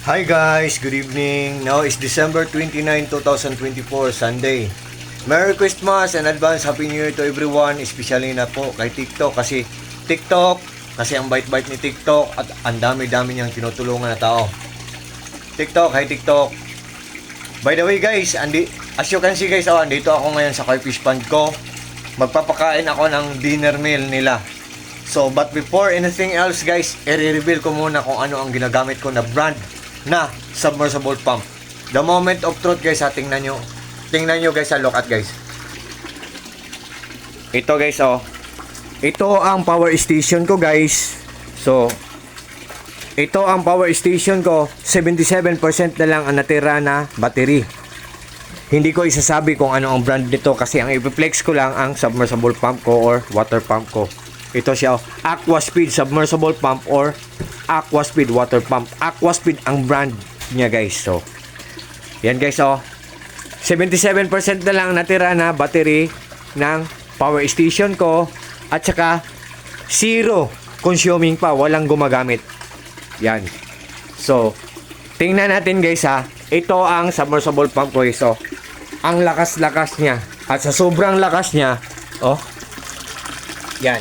Hi guys, good evening. Now is December 29, 2024, Sunday. Merry Christmas and advance Happy New Year to everyone, especially na po kay TikTok kasi ang bait-bait ni TikTok at ang dami-dami niyang tinutulungan na tao. TikTok, hi TikTok. By the way guys, as you can see guys, andito ako ngayon sa Koi Fish Pond ko. Magpapakain ako ng dinner meal nila. So, but before anything else guys, i-reveal ko muna kung ano ang ginagamit ko na brand na submersible pump. The moment of truth guys, tingnan nyo guys, look at guys. Ito guys, ito ang power station ko guys. So, ito ang power station ko. 77% na lang ang natira na battery. Hindi ko isasabi kung ano ang brand nito kasi ang i-flex ko lang ang submersible pump ko or water pump ko. Ito siya, Aquaspeed submersible pump or Aquaspeed water pump. Aquaspeed ang brand niya guys. So, yan guys, 77% na lang natira na battery ng power station ko at saka zero consuming pa, walang gumagamit. Yan. So, tingnan natin guys ito ang submersible pump ko guys. Ang lakas-lakas niya at sa sobrang lakas niya, yan.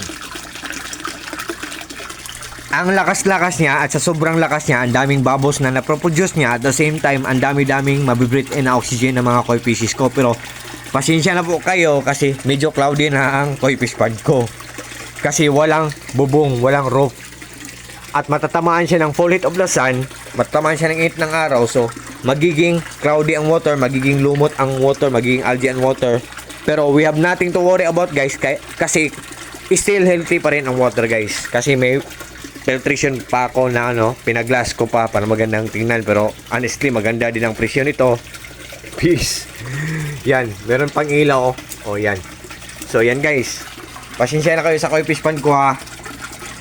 Ang lakas-lakas niya at sa sobrang lakas niya, ang daming bubbles na naproproduce niya. At the same time, ang dami-daming mabibreathe in na oxygen ng mga koi fishes ko. Pero, pasensya na po kayo kasi medyo cloudy na ang koi fish pond ko. Kasi walang bubong, walang roof. At matatamaan siya ng full heat of the sun, matatamaan siya ng init ng araw. So, magiging cloudy ang water, magiging lumot ang water, magiging algae ang water. Pero, we have nothing to worry about guys kasi still healthy pa rin ang water guys. Kasi may filtration pa ako na pinaglas ko pa para magandang tingnan, pero honestly maganda din ang presyo nito. Peace. Yan, meron pang ilaw yan. So yan guys, pasensya na kayo sa koi fish pond ko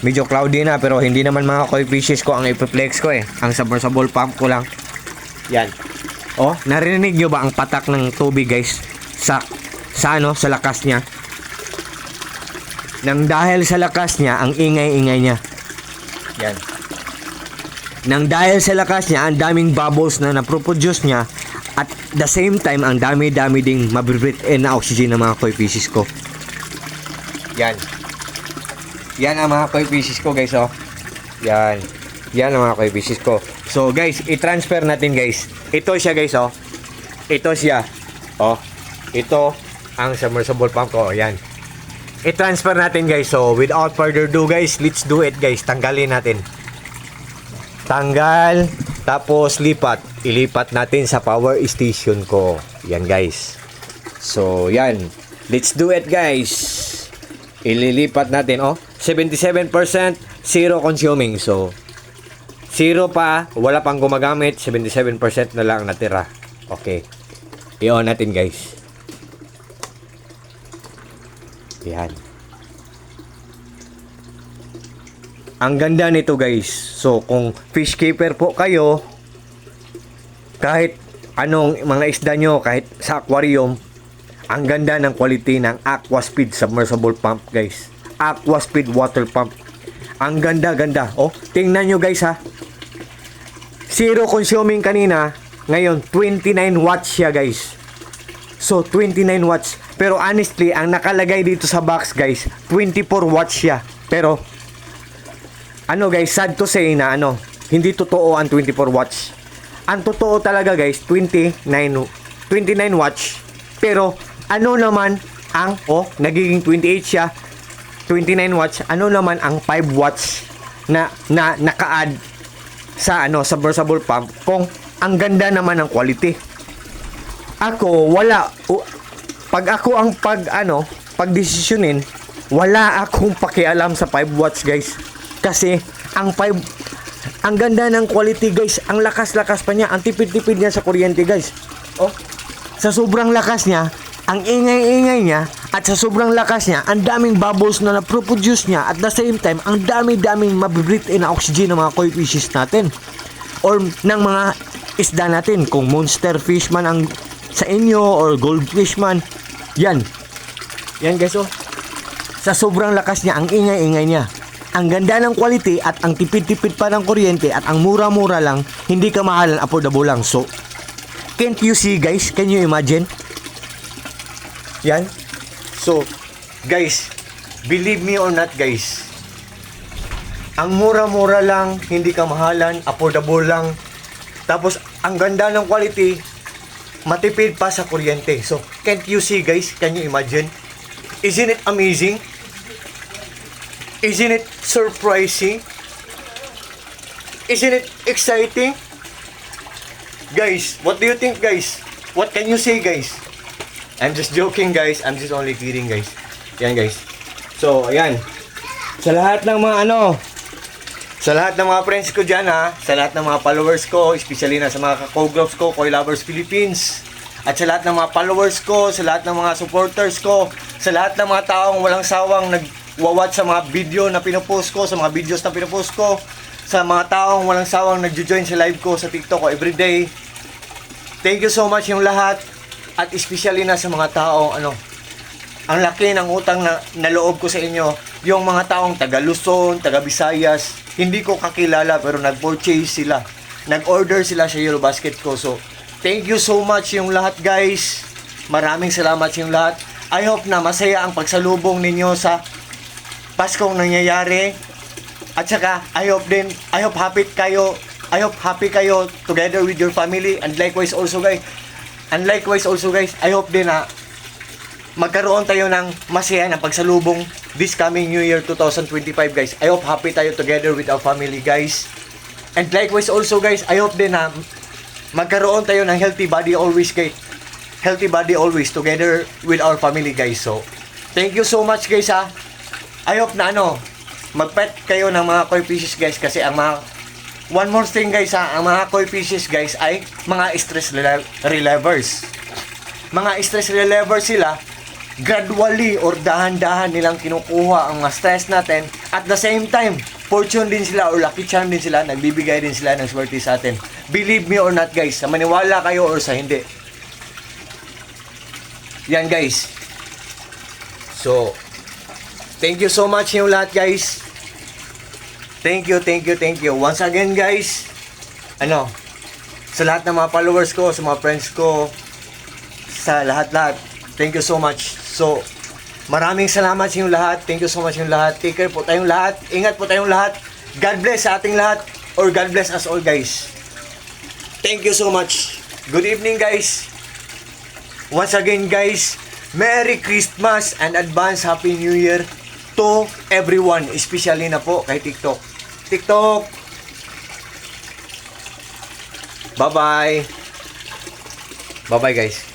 medyo cloudy na pero hindi naman mga koi fishes ko ang ipiflex ko ang submersible pump ko lang. Yan, narinig nyo ba ang patak ng tubig guys sa lakas niya? Nang dahil sa lakas niya, ang ingay-ingay niya. Yan. Nang dahil sa lakas niya, ang daming bubbles na naproproduce niya at the same time, ang dami-dami ding mabibreathe in na oxygen ng mga koi fishes ko. Yan. Yan ang mga koi fishes ko guys, Yan. Yan ang mga koi fishes ko. So guys, i-transfer natin guys. Ito siya guys, Ito siya. Ito ang submersible pump ko. Yan. I-transfer natin guys. So, without further ado guys, let's do it guys. Tanggalin natin. Tanggal. Tapos lipat. Ilipat natin sa power station ko. Yan guys. So, yan. Let's do it guys. Ililipat natin. 77%, zero consuming. So, zero pa. Wala pang gumagamit. 77% na lang natira. Okay. I-on natin guys. Yan. Ang ganda nito guys. So kung fish keeper po kayo, kahit anong mga isda nyo, kahit sa aquarium, ang ganda ng quality ng Aquaspeed submersible pump guys. Aquaspeed water pump. Ang ganda-ganda. Tingnan nyo guys Zero consuming kanina. Ngayon 29 watts siya guys. So 29 watts. Pero honestly, ang nakalagay dito sa box guys, 24 watts siya. Pero guys, sad to say na hindi totoo ang 24 watts. Ang totoo talaga guys, 29 watts. Pero naman ang nagiging 28 siya. 29 watts. Naman ang 5 watts na naka-add sa submersible pump kung ang ganda naman ng quality. Ako wala pag ako ang pagdesisyonin, wala akong pakialam sa 5 watts guys. Kasi ang ganda ng quality guys, ang lakas-lakas pa niya, ang tipid-tipid niya sa kuryente guys. Sa sobrang lakas niya, ang ingay-ingay niya, at sa sobrang lakas niya, ang daming bubbles na naproproduce niya, at the same time, ang dami-daming mabibreathe in na oxygen ng mga koi fishes natin. Or ng mga isda natin, kung monster fish man ang sa inyo or goldfish man. Yan guys, sa sobrang lakas niya, ang ingay-ingay niya. ang ganda ng quality at ang tipid-tipid pa ng kuryente at ang mura-mura lang, hindi ka mahalan, affordable lang. So, can't you see guys? Can you imagine? Yan. So, guys, believe me or not guys, ang mura-mura lang, hindi ka mahalan, affordable lang. Tapos, ang ganda ng quality, matipid pa sa kuryente. So, can't you see guys? Can you imagine? Isn't it amazing? Isn't it surprising? Isn't it exciting? Guys, what do you think guys? What can you say guys? I'm just joking guys. I'm just only kidding guys. Yan guys. So, ayan. Sa lahat ng mga sa lahat ng mga friends ko dyan ha, sa lahat ng mga followers ko, especially na sa mga co-groups ko, Koi Lovers Philippines, at sa lahat ng mga followers ko, sa lahat ng mga supporters ko, sa lahat ng mga taong walang sawang nag-watch sa mga video na pinopost ko, sa mga videos na pinopost ko, sa mga taong walang sawang nag-join sa live ko sa TikTok ko everyday. Thank you so much yung lahat, at especially na sa mga taong ang laki ng utang na naloob ko sa inyo, yung mga taong taga Luzon, taga Visayas, hindi ko kakilala pero nag-purchase sila, nag-order sila sa Yellow Basket ko. So, thank you so much yung lahat guys. Maraming salamat yung lahat. I hope na masaya ang pagsalubong ninyo sa Paskong nangyayari. At saka, I hope happy kayo together with your family. And likewise also guys, I hope din na magkaroon tayo ng masaya ng pagsalubong this coming New Year 2025 guys. I hope happy tayo together with our family guys. And likewise also guys, I hope din na magkaroon tayo ng healthy body always guys. Healthy body always together with our family guys. So, thank you so much guys ha. I hope na mag-pet kayo ng mga koi fishes guys, kasi ang mga one more thing guys ha, ang mga koi fishes guys ay mga stress relievers. Mga stress relievers sila, gradually or dahan-dahan nilang kinukuha ang mga stress natin. At the same time, fortune din sila or lucky charm din sila, nagbibigay din sila ng swerte sa atin. Believe me or not guys, sa maniwala kayo or sa hindi. Yan guys. So, thank you so much yung lahat guys. Thank you. Once again guys, sa lahat ng mga followers ko, sa mga friends ko, sa lahat-lahat, thank you so much. So, maraming salamat sa inyong lahat. Thank you so much yung lahat. Take care po tayong lahat. Ingat po tayong lahat. God bless sa ating lahat. Or God bless us all guys. Thank you so much. Good evening guys. Once again guys, Merry Christmas and advance Happy New Year to everyone. Especially na po kay TikTok. Bye-bye. Bye-bye guys.